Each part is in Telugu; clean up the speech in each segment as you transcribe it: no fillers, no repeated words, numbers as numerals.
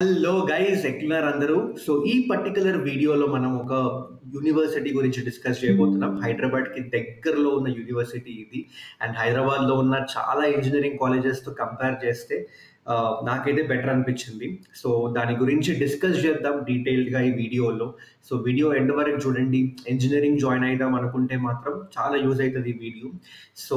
హలో గైస్ ఎట్లున్నారు అందరూ. సో ఈ పర్టికులర్ వీడియోలో మనం ఒక యూనివర్సిటీ గురించి డిస్కస్ చేయబోతున్నాం. హైదరాబాద్ కి దగ్గరలో ఉన్న యూనివర్సిటీ ఇది. అండ్ హైదరాబాద్ లో ఉన్న చాలా ఇంజనీరింగ్ కాలేజెస్ తో కంపేర్ చేస్తే నాకైతే బెటర్ అనిపించింది. సో దాని గురించి డిస్కస్ చేద్దాం డీటెయిల్డ్ గా ఈ వీడియోలో. సో వీడియో ఎండ్ వరకు చూడండి. ఇంజనీరింగ్ జాయిన్ అయిదాం అనుకుంటే మాత్రం చాలా యూజ్ అవుతుంది ఈ video. So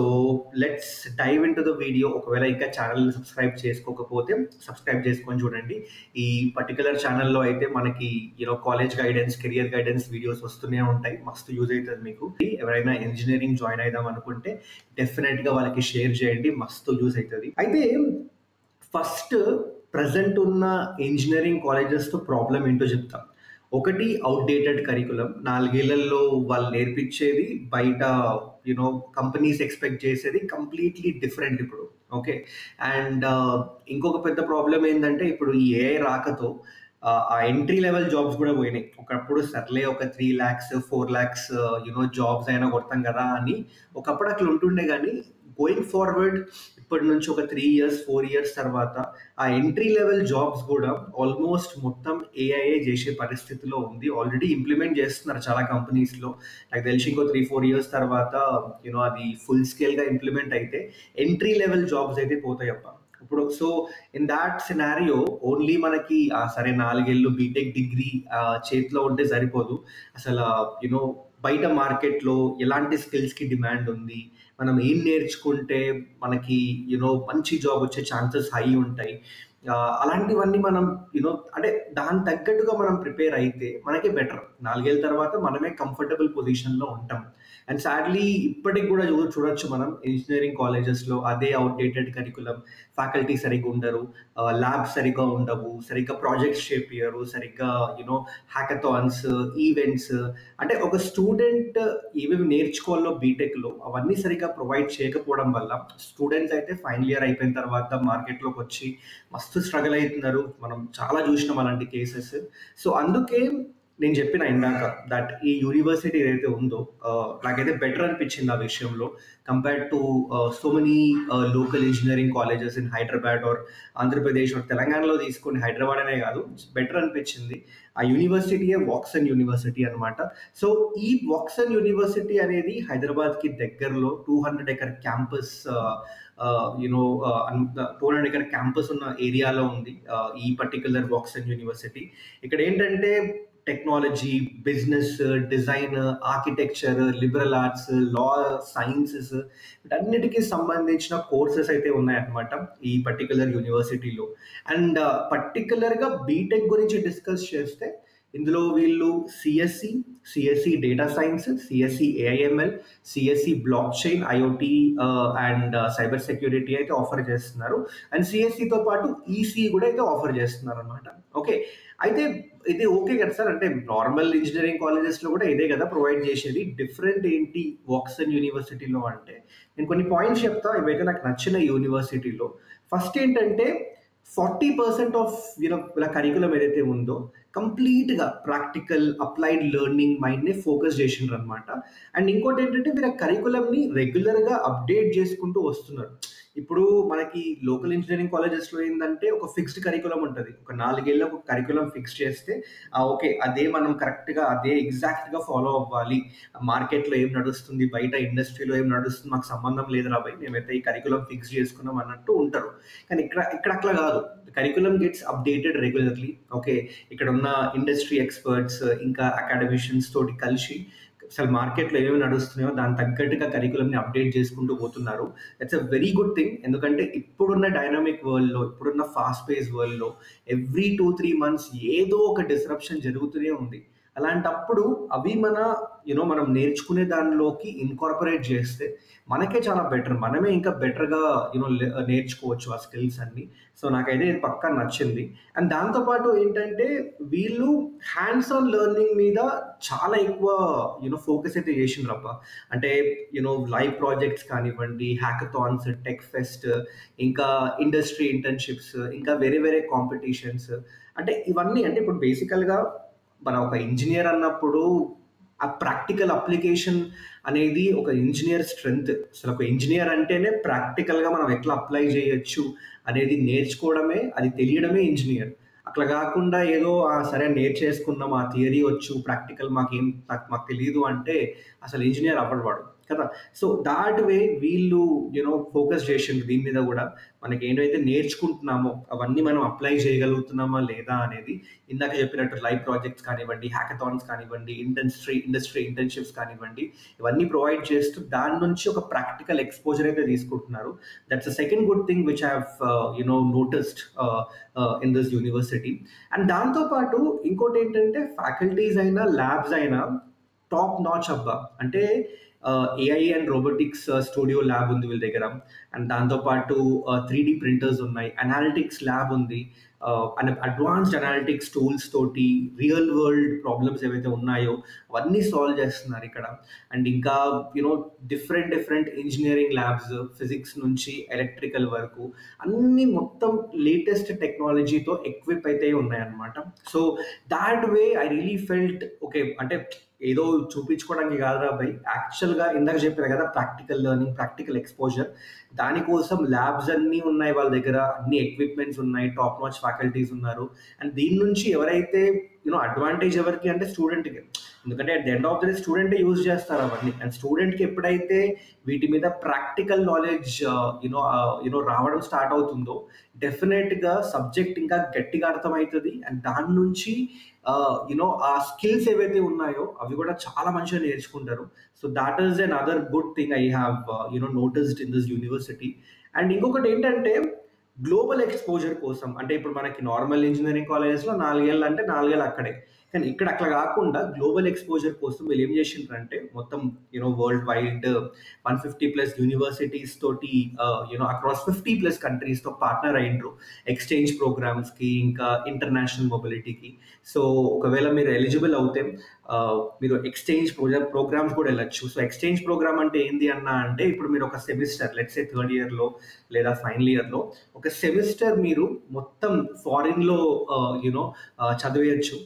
let's dive into the video. ఒకవేళ ఇంకా ఛానల్ సబ్స్క్రైబ్ చేసుకోకపోతే సబ్స్క్రైబ్ చేసుకొని చూడండి. ఈ పర్టికులర్ ఛానల్లో అయితే మనకి college guidance, career guidance videos వస్తూనే ఉంటాయి. మస్తు యూజ్ అవుతుంది మీకు. ఎవరైనా ఇంజనీరింగ్ జాయిన్ అయిదాం అనుకుంటే డెఫినెట్ గా వాళ్ళకి షేర్ చేయండి, మస్తు యూజ్ అవుతుంది. అయితే ఫస్ట్ ప్రజెంట్ ఉన్న ఇంజనీరింగ్ కాలేజెస్తో ప్రాబ్లం ఏంటో చెప్తాం. ఒకటి అవుట్డేటెడ్ కరికులం. 4 ఏళ్లలో వాళ్ళు నేర్పించేది బయట కంపెనీస్ ఎక్స్పెక్ట్ చేసేది కంప్లీట్లీ డిఫరెంట్ ఇప్పుడు. ఓకే. అండ్ ఇంకొక పెద్ద ప్రాబ్లం ఏంటంటే ఇప్పుడు ఈ ఏఐ రాకతో ఆ ఎంట్రీ లెవెల్ జాబ్స్ కూడా పోయినాయి. ఒకప్పుడు సర్లే ఒక 3 lakhs 4 lakhs జాబ్స్ అయినా కొడతాం కదా అని ఒకప్పుడు అట్లా ఉంటుండే. కానీ గోయింగ్ ఫార్వర్డ్ ఇప్పటి నుంచి ఒక 3 years 4 years తర్వాత ఆ ఎంట్రీ లెవెల్ జాబ్స్ కూడా ఆల్మోస్ట్ మొత్తం ఏఐఏ చేసే పరిస్థితిలో ఉంది. ఆల్రెడీ ఇంప్లిమెంట్ చేస్తున్నారు చాలా కంపెనీస్లో. నాకు తెలిసి ఇంకో 3-4 years తర్వాత అది ఫుల్ స్కేల్గా ఇంప్లిమెంట్ అయితే ఎంట్రీ లెవెల్ జాబ్స్ అయితే పోతాయి అప్ప ఇప్పుడు. So in that scenario only మనకి సరే 4 ఏళ్ళు బీటెక్ డిగ్రీ చేతిలో ఉంటే సరిపోదు. అసలు బయట మార్కెట్లో ఎలాంటి స్కిల్స్కి డిమాండ్ ఉంది, మనం ఏం నేర్చుకుంటే మనకి మంచి జాబ్ వచ్చే ఛాన్సెస్ హై ఉంటాయి, అలాంటివన్నీ మనం అంటే దాని తగ్గట్టుగా మనం ప్రిపేర్ అయితే మనకి బెటర్. 4 ఏళ్ళ తర్వాత మనమే కంఫర్టబుల్ పొజిషన్లో ఉంటాం. అండ్ సాడ్లీ ఇప్పటికి కూడా చూడొచ్చు మనం ఇంజనీరింగ్ కాలేజెస్లో అదే అవుట్డేటెడ్ కరికులం. ఫ్యాకల్టీ సరిగ్గా ఉండరు, ల్యాబ్స్ సరిగ్గా ఉండవు, సరిగ్గా ప్రాజెక్ట్స్ చేపియరు, సరిగ్గా హ్యాకథాన్స్, ఈవెంట్స్. అంటే ఒక స్టూడెంట్ ఏమేమి నేర్చుకోవాలో బీటెక్లో అవన్నీ సరిగ్గా ప్రొవైడ్ చేయకపోవడం వల్ల స్టూడెంట్స్ అయితే ఫైనల్ ఇయర్ అయిపోయిన తర్వాత మార్కెట్లోకి వచ్చి మస్తు స్ట్రగుల్ అవుతున్నారు. మనం చాలా చూసినాం అలాంటి కేసెస్. సో అందుకే నేను చెప్పిన ఇందాక దట్ ఈ యూనివర్సిటీ ఏదైతే ఉందో నాకైతే బెటర్ అనిపించింది ఆ విషయంలో compared to so many local engineering colleges in Hyderabad or Andhra Pradesh or తెలంగాణలో తీసుకొని, హైదరాబాద్ అనే కాదు, బెటర్ అనిపించింది. ఆ యూనివర్సిటీయే వాక్సన్ యూనివర్సిటీ అనమాట. సో ఈ వాక్సన్ యూనివర్సిటీ అనేది హైదరాబాద్కి దగ్గరలో 200 acre క్యాంపస్ 200 acre క్యాంపస్ ఉన్న ఏరియాలో ఉంది ఈ పర్టికులర్ వాక్సన్ యూనివర్సిటీ. ఇక్కడ ఏంటంటే technology, business, design, architecture, liberal arts, law, sciences వీటన్నిటికీ సంబంధించిన కోర్సెస్ అయితే ఉన్నాయన్నమాట ఈ పర్టికులర్ యూనివర్సిటీలో. అండ్ పర్టికులర్గా బీటెక్ గురించి డిస్కస్ చేస్తే ఇందులో వీళ్ళు CSE data science, CSE AIML, CSE blockchain, IOT and cyber security అయితే ఆఫర్ చేస్తున్నారు. అండ్ సిఎస్సితో పాటు ఈసీ కూడా అయితే ఆఫర్ చేస్తున్నారు అనమాట. ఓకే. అయితే ఇది ఓకే కదా సార్, అంటే నార్మల్ ఇంజనీరింగ్ కాలేజెస్లో కూడా ఇదే కదా ప్రొవైడ్ చేసేది. డిఫరెంట్ ఏంటి వాక్సన్ యూనివర్సిటీలో అంటే నేను కొన్ని పాయింట్స్ చెప్తా ఇవైతే నాకు నచ్చిన యూనివర్సిటీలో. ఫస్ట్ ఏంటంటే 40% ఆఫ్ వీళ్ళ కరికులం ఏదైతే ఉందో కంప్లీట్గా ప్రాక్టికల్ అప్లైడ్ లెర్నింగ్ మైండ్ని ఫోకస్ చేసిండ్రు అనమాట. అండ్ ఇంకోటి ఏంటంటే వీళ్ళ కరికులంని రెగ్యులర్గా అప్డేట్ చేసుకుంటూ వస్తున్నారు. ఇప్పుడు మనకి లోకల్ ఇంజనీరింగ్ కాలేజెస్లో ఏంటంటే ఒక ఫిక్స్డ్ కరికులం ఉంటుంది. ఒక 4 ఏళ్ళ ఒక కరికులం ఫిక్స్ చేస్తే ఓకే అదే మనం కరెక్ట్గా అదే ఎగ్జాక్ట్గా ఫాలో అవ్వాలి. మార్కెట్లో ఏం నడుస్తుంది, బయట ఇండస్ట్రీలో ఏం నడుస్తుంది మాకు సంబంధం లేదు రాబాయి, మేమైతే ఈ కరికులం ఫిక్స్ చేసుకున్నాం అన్నట్టు ఉంటారు. కానీ ఇక్కడ అట్లా కాదు. Curriculum gets updated regularly. Okay. ఇక్కడ ఉన్న ఇండస్ట్రీ ఎక్స్పర్ట్స్ ఇంకా అకాడమిషియన్స్ తోటి కలిసి అసలు మార్కెట్లో ఏమేమి నడుస్తున్నాయో దాని తగ్గట్టుగా కరికులంని అప్డేట్ చేసుకుంటూ పోతున్నారు. It's a very good thing. ఎందుకంటే ఇప్పుడున్న డైనమిక్ వరల్డ్లో, ఇప్పుడున్న ఫాస్ట్ పేస్ వరల్డ్లో ఎవ్రీ 2-3 months ఏదో ఒక డిస్రప్షన్ జరుగుతూనే ఉంది. అలాంటప్పుడు అవి మనం నేర్చుకునే దానిలోకి ఇన్కార్పొరేట్ చేస్తే మనకే చాలా బెటర్. మనమే ఇంకా బెటర్గా నేర్చుకోవచ్చు ఆ స్కిల్స్ అన్ని. సో నాకైతే ఇది పక్కా నచ్చింది. అండ్ దాంతోపాటు ఏంటంటే వీళ్ళు హ్యాండ్స్ ఆన్ లెర్నింగ్ మీద చాలా ఎక్కువ ఫోకస్ అయితే చేసిండ్రప్ప. అంటే లైవ్ ప్రాజెక్ట్స్ కానివ్వండి, హ్యాకథాన్స్, టెక్ ఫెస్ట్, ఇంకా ఇండస్ట్రీ ఇంటర్న్షిప్స్, ఇంకా వేరే వేరే కాంపిటీషన్స్. అంటే ఇవన్నీ అంటే ఇప్పుడు బేసికల్గా మన ఒక ఇంజనీర్ అన్నప్పుడు ఆ ప్రాక్టికల్ అప్లికేషన్ అనేది ఒక ఇంజనీర్ స్ట్రెంగ్త్. అసలు ఒక ఇంజనీర్ అంటేనే ప్రాక్టికల్గా మనం ఎట్లా అప్లై చేయొచ్చు అనేది నేర్చుకోవడమే, అది తెలియడమే ఇంజనీర్. అట్లా కాకుండా ఏదో సరే నేర్చేసుకున్నాం, ఆ థియరీ వచ్చు, ప్రాక్టికల్ మాకు తెలియదు అంటే అసలు ఇంజనీర్ అవ్వడు వాడు కదా. సో దాట్ వే వీళ్ళు ఫోకస్ చేసిండ్రు దీని మీద కూడా. మనకి ఏంటైతే నేర్చుకుంటున్నామో అవన్నీ మనం అప్లై చేయగలుగుతున్నామా లేదా అనేది, ఇందాక చెప్పినట్టు లైవ్ ప్రాజెక్ట్స్ కానివ్వండి, హ్యాకథాన్స్ కానివ్వండి, ఇండస్ట్రీ ఇంటర్న్షిప్స్ కానివ్వండి, ఇవన్నీ ప్రొవైడ్ చేస్తూ దాని నుంచి ఒక ప్రాక్టికల్ ఎక్స్పోజర్ అయితే తీసుకుంటున్నారు. That's a second good thing which I have noticed in this university. And దాంతోపాటు ఇంకోటి ఏంటంటే ఫ్యాకల్టీస్ అయినా ల్యాబ్స్ అయినా టాప్ నాచ్ అబ్బా. అంటే AI and robotics studio lab ఉంది వీళ్ళ దగ్గర. అండ్ దాంతోపాటు 3D ప్రింటర్స్ ఉన్నాయి, అనాలిటిక్స్ ల్యాబ్ ఉంది, అండ్ అడ్వాన్స్డ్ అనాలిటిక్స్ టూల్స్ తోటి రియల్ వరల్డ్ ప్రాబ్లమ్స్ ఏవైతే ఉన్నాయో అవన్నీ సాల్వ్ చేస్తున్నారు ఇక్కడ. అండ్ ఇంకా డిఫరెంట్ ఇంజనీరింగ్ ల్యాబ్స్, ఫిజిక్స్ నుంచి ఎలక్ట్రికల్ వరకు అన్ని మొత్తం లేటెస్ట్ టెక్నాలజీతో ఎక్విప్ అయితే ఉన్నాయన్నమాట. So that way I really felt okay, అంటే ఏదో చూపించుకోవడానికి కాదురా అబ్బాయి, యాక్చువల్గా ఇందాక చెప్పారు కదా ప్రాక్టికల్ లెర్నింగ్, ప్రాక్టికల్ ఎక్స్పోజర్, దానికోసం ల్యాబ్స్ అన్నీ ఉన్నాయి వాళ్ళ దగ్గర, అన్ని ఎక్విప్మెంట్స్ ఉన్నాయి, టాప్ నాచ్ ఫ్యాకల్టీస్ ఉన్నారు. అండ్ దీని నుంచి ఎవరైతే అడ్వాంటేజ్ ఎవరికి అంటే స్టూడెంట్కి, ఎందుకంటే at the end of the day స్టూడెంటే యూజ్ చేస్తారు అవన్నీ. అండ్ స్టూడెంట్కి ఎప్పుడైతే వీటి మీద ప్రాక్టికల్ నాలెడ్జ్ రావడం స్టార్ట్ అవుతుందో డెఫినెట్గా సబ్జెక్ట్ ఇంకా గట్టిగా అర్థమవుతుంది. అండ్ దాని నుంచి ఆ స్కిల్స్ ఏవైతే ఉన్నాయో అవి కూడా చాలా మంచిగా నేర్చుకుంటారు. So that is an other good thing I have noticed in this university. And ఇంకొకటి ఏంటంటే గ్లోబల్ ఎక్స్పోజర్ కోసం, అంటే ఇప్పుడు మనకి నార్మల్ ఇంజనీరింగ్ కాలేజెస్లో 4 ఏళ్ళు అంటే 4 ఏళ్ళు అక్కడే, కానీ ఇక్కడ అట్లా కాకుండా గ్లోబల్ ఎక్స్పోజర్ కోసం వీళ్ళు ఏం చేసిండ్రంటే మొత్తం వరల్డ్ వైడ్ 150+ యూనివర్సిటీస్ తోటి అక్రాస్ 50+ కంట్రీస్తో పార్ట్నర్ అయ్యిండ్రు ఎక్స్చేంజ్ ప్రోగ్రామ్స్కి, ఇంకా ఇంటర్నేషనల్ మొబిలిటీకి. సో ఒకవేళ మీరు ఎలిజిబుల్ అవుతే మీరు ఎక్స్చేంజ్ ప్రోగ్రామ్స్ కూడా వెళ్ళచ్చు. సో ఎక్స్చేంజ్ ప్రోగ్రామ్ అంటే ఏంది అంటే ఇప్పుడు మీరు ఒక సెమిస్టర్, లెట్స్ సే 3rd ఇయర్లో లేదా ఫైనల్ ఇయర్లో ఒక సెమిస్టర్ మీరు మొత్తం ఫారిన్లో చదివేయచ్చు.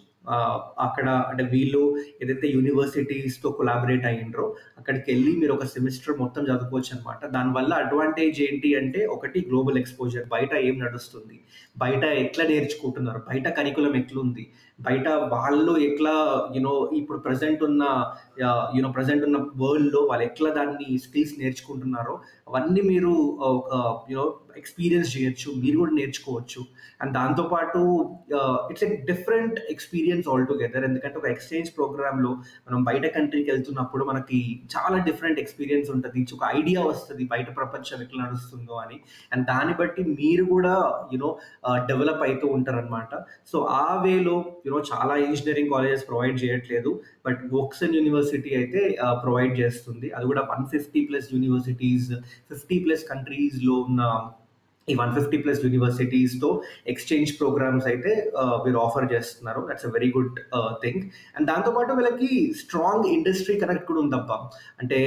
అక్కడ అంటే వీళ్ళు ఏదైతే యూనివర్సిటీస్తో కొలాబరేట్ అయ్యిండ్రో అక్కడికి వెళ్ళి మీరు ఒక సెమిస్టర్ మొత్తం చదువుకోవచ్చు అనమాట. దానివల్ల అడ్వాంటేజ్ ఏంటి అంటే, ఒకటి గ్లోబల్ ఎక్స్పోజర్, బయట ఏం నడుస్తుంది, బయట ఎట్లా నేర్చుకుంటున్నారు, బయట కరికులం ఎట్లుంది, బయట వాళ్ళు ఎట్లా ఇప్పుడు ప్రజెంట్ ఉన్న వరల్డ్లో వాళ్ళు ఎట్లా దాన్ని స్కిల్స్ నేర్చుకుంటున్నారో అవన్నీ మీరు ఎక్స్పీరియన్స్ చేయొచ్చు, మీరు కూడా నేర్చుకోవచ్చు. అండ్ దాంతోపాటు it's a different experience all together. ఎందుకంటే ఒక ఎక్స్చేంజ్ ప్రోగ్రాంలో మనం బయట కంట్రీకి వెళ్తున్నప్పుడు మనకి చాలా డిఫరెంట్ ఎక్స్పీరియన్స్ ఉంటుంది, ఒక ఐడియా వస్తుంది బయట ప్రపంచం ఎట్లా నడుస్తుందో అని. అండ్ దాన్ని బట్టి మీరు కూడా డెవలప్ అవుతూ ఉంటారనమాట. సో ఆ వేలో చాలా ఇంజనీరింగ్ కాలేజెస్ ప్రొవైడ్ చేయట్లేదు, బట్ వోక్సన్ యూనివర్సిటీ అయితే ప్రొవైడ్ చేస్తుంది. అది కూడా 150+ యూనివర్సిటీస్, 50+ కంట్రీస్లో ఉన్న ఈ 150+ యూనివర్సిటీస్తో ఎక్స్చేంజ్ ప్రోగ్రామ్స్ అయితే వీరు ఆఫర్ చేస్తున్నారు. That's a very good thing. And దాంతోపాటు వీళ్ళకి స్ట్రాంగ్ ఇండస్ట్రీ కనెక్ట్ కూడా ఉందబ్బా. అంటే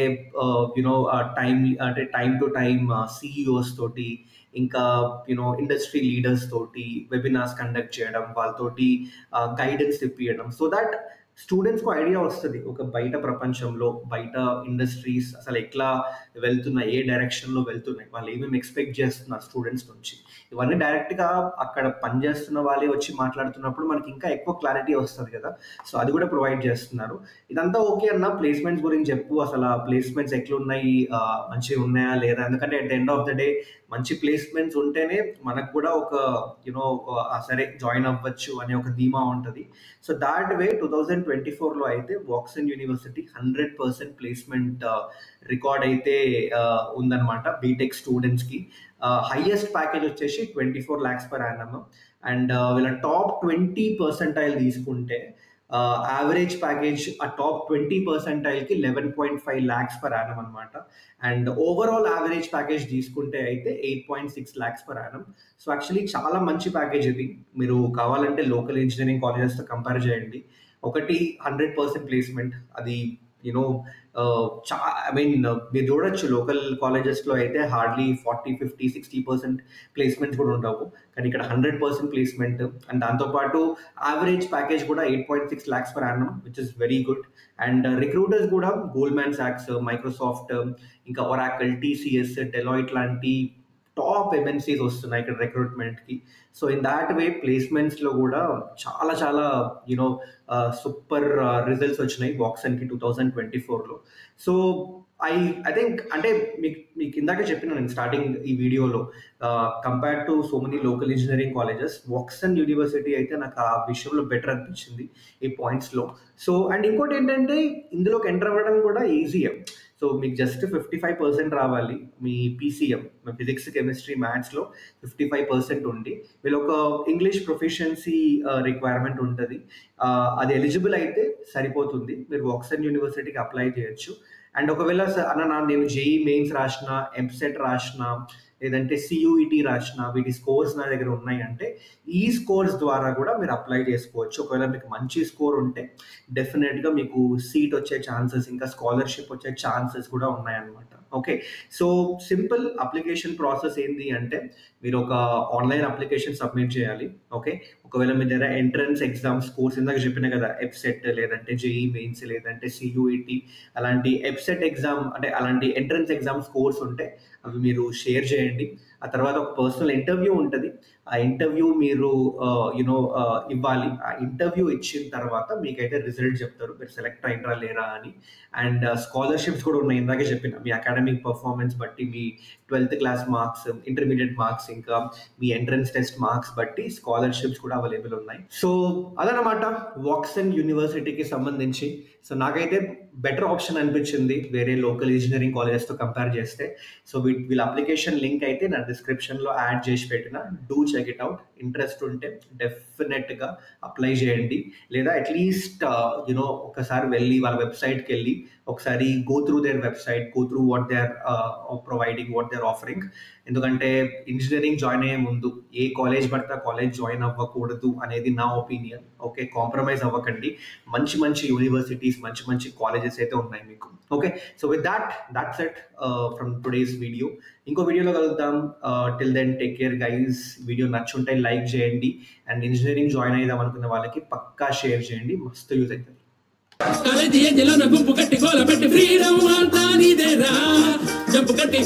టైం టు టైం సిఇఓస్ తోటి, ఇంకా ఇండస్ట్రీ లీడర్స్ తోటి వెబినార్స్ కండక్ట్ చేయడం, వాళ్ళతోటి గైడెన్స్ ఇప్పించడం, సో దట్ స్టూడెంట్స్కు ఐడియా వస్తుంది ఒక బయట ప్రపంచంలో, బయట ఇండస్ట్రీస్ అసలు ఎట్లా వెళ్తున్నాయి, ఏ డైరెక్షన్లో వెళ్తున్నాయి, వాళ్ళు ఏమేమి ఎక్స్పెక్ట్ చేస్తున్నారు స్టూడెంట్స్ నుంచి. ఇవన్నీ డైరెక్ట్గా అక్కడ పనిచేస్తున్న వాళ్ళే వచ్చి మాట్లాడుతున్నప్పుడు మనకి ఇంకా ఎక్కువ క్లారిటీ వస్తుంది కదా. సో అది కూడా ప్రొవైడ్ చేస్తున్నారు. ఇదంతా ఓకే అన్న, ప్లేస్మెంట్స్ గురించి చెప్పు. అసలు ఆ ప్లేస్మెంట్స్ ఎట్లున్నాయి, మంచిగా ఉన్నాయా లేదా? ఎందుకంటే at the end of the day మంచి ప్లేస్మెంట్స్ ఉంటేనే మనకు కూడా ఒక సరే జాయిన్ అవ్వచ్చు అనే ఒక ధీమా ఉంటుంది. సో దాట్ వే 2024లో అయితే వాక్సన్ యూనివర్సిటీ 100% ప్లేస్మెంట్ రికార్డ్ అయితే ఉందన్నమాట బీటెక్ స్టూడెంట్స్కి. హైయెస్ట్ ప్యాకేజ్ వచ్చేసి 24 lakhs per annum. అండ్ వీళ్ళ టాప్ 20% తీసుకుంటే యావరేజ్ ప్యాకేజ్ ఆ టాప్ 20%కి 11.5 lakhs per annum అనమాట. అండ్ ఓవరాల్ యావరేజ్ ప్యాకేజ్ తీసుకుంటే అయితే 8.6 lakhs per annum. So actually చాలా మంచి ప్యాకేజ్ ఇది. మీరు కావాలంటే లోకల్ ఇంజనీరింగ్ కాలేజెస్తో కంపేర్ చేయండి. ఒకటి 100% ప్లేస్మెంట్, అది ఐ మీన్ మీరు చూడొచ్చు లోకల్ కాలేజెస్లో అయితే హార్డ్లీ 40, 50, 60% ప్లేస్మెంట్స్ కూడా ఉండవు, కానీ ఇక్కడ 100% ప్లేస్మెంట్. అండ్ దాంతోపాటు యావరేజ్ ప్యాకేజ్ కూడా 8.6 lakhs per annum, which is very good. And recruiters కూడా గోల్డ్మ్యాన్ సాక్స్, మైక్రోసాఫ్ట్, ఇంకా ఒరాకిల్, టీసీఎస్, డెలాయిట్ లాంటి టాప్ ఎంఎన్సీస్ వస్తున్నాయి ఇక్కడ రిక్రూట్మెంట్కి. సో ఇన్ దాట్ వే ప్లేస్మెంట్స్లో కూడా చాలా చాలా యూనో సూపర్ రిజల్ట్స్ వచ్చినాయి వాక్సన్కి 2024లో. సో ఐ థింక్ అంటే మీకు ఇందాక చెప్పిన నేను స్టార్టింగ్ ఈ వీడియోలో compared to so many local engineering colleges Woxsen university అయితే నాకు ఆ విషయంలో బెటర్ అనిపించింది ఈ పాయింట్స్లో. సో అండ్ ఇంకోటి ఏంటంటే ఇందులోకి ఎంటర్ అవ్వడం కూడా ఈజీయే. సో మీకు జస్ట్ 55% రావాలి మీ పీసీఎం, ఫిజిక్స్ కెమిస్ట్రీ మ్యాథ్స్లో 55% ఉండి వీళ్ళు ఒక ఇంగ్లీష్ ప్రొఫిషియన్సీ రిక్వైర్మెంట్ ఉంటుంది. అది ఎలిజిబుల్ అయితే సరిపోతుంది, మీరు వాక్సన్ యూనివర్సిటీకి అప్లై చేయొచ్చు. అండ్ ఒకవేళ నేను జేఈ మెయిన్స్ రాసిన, ఎంసెట్ రాసిన, లేదంటే సియూఈటీ రాసిన, వీటి స్కోర్స్ నా దగ్గర ఉన్నాయి అంటే ఈ స్కోర్స్ ద్వారా కూడా మీరు అప్లై చేసుకోవచ్చు. ఒకవేళ మీకు మంచి స్కోర్ ఉంటే డెఫినెట్గా మీకు సీట్ వచ్చే ఛాన్సెస్, ఇంకా స్కాలర్షిప్ వచ్చే ఛాన్సెస్ కూడా ఉన్నాయన్నమాట. Okay, so simple application process ఏంటి అంటే మీరు ఒక ఆన్లైన్ అప్లికేషన్ సబ్మిట్ చేయాలి. ఓకే, ఒకవేళ మీ దగ్గర ఎంట్రన్స్ ఎగ్జామ్ స్కోర్స్ ఇందాక చెప్పిన కదా, ఎఫ్సెట్ లేదంటే జేఈ మెయిన్స్ లేదంటే సియూఈటీ అలాంటి ఎఫ్సెట్ ఎగ్జామ్ అంటే అలాంటి ఎంట్రన్స్ ఎగ్జామ్ స్కోర్స్ ఉంటే అవి మీరు షేర్ చేయండి. ఆ తర్వాత ఒక పర్సనల్ ఇంటర్వ్యూ ఉంటుంది, ఆ ఇంటర్వ్యూ మీరు ఇవ్వాలి. ఆ ఇంటర్వ్యూ ఇచ్చిన తర్వాత మీకైతే రిజల్ట్ చెప్తారు మీరు సెలెక్ట్ అయినరా లేరా అని. అండ్ స్కాలర్షిప్స్ కూడా ఉన్నాయి, ఇందాకే చెప్పిన మీ అకాడమిక్ పర్ఫార్మెన్స్ బట్టి, మీ 12th class marks, intermediate marks, ఇంకా మీ ఎంట్రన్స్ టెస్ట్ మార్క్స్ బట్టి స్కాలర్షిప్స్ కూడా అవైలబుల్ ఉన్నాయి. సో అదనమాట వాక్సన్ యూనివర్సిటీకి సంబంధించి. సో నాకైతే బెటర్ ఆప్షన్ అనిపించింది వేరే లోకల్ ఇంజనీరింగ్ కాలేజెస్తో కంపేర్ చేస్తే. సో వీళ్ళ అప్లికేషన్ లింక్ అయితే నా డిస్క్రిప్షన్లో యాడ్ చేసి పెట్టిన, do check it out. Interest ఉంటే డెఫినెట్గా అప్లై చేయండి, లేదా అట్లీస్ట్ ఒకసారి వెళ్ళి వాళ్ళ వెబ్సైట్కి వెళ్ళి ఒకసారి go through their website, go through what they are providing, what they are offering. ఎందుకంటే ఇంజనీరింగ్ జాయిన్ అయ్యే ముందు ఏ కాలేజ్ పడితే ఆ కాలేజ్ జాయిన్ అవ్వకూడదు అనేది నా ఒపీనియన్. ఓకే, కాంప్రమైజ్ అవ్వకండి. మంచి మంచి యూనివర్సిటీస్, మంచి మంచి కాలేజెస్ అయితే ఉన్నాయి మీకు. Okay, so with that's it from today's video. ఇంకో వీడియోలో కలుద్దాం. Till then take care guys. Video నచ్చుంటే లైక్ చేయండి, అండ్ ఇంజనీరింగ్ జాయిన్ అయిదాం అనుకున్న వాళ్ళకి పక్కా షేర్ చేయండి, మస్తు యూజ్ అవుతుంది. గుంపు కట్టి గోల పెట్టి ఫ్రీడమ్ అంతా నీదేరా, జంపు కట్టి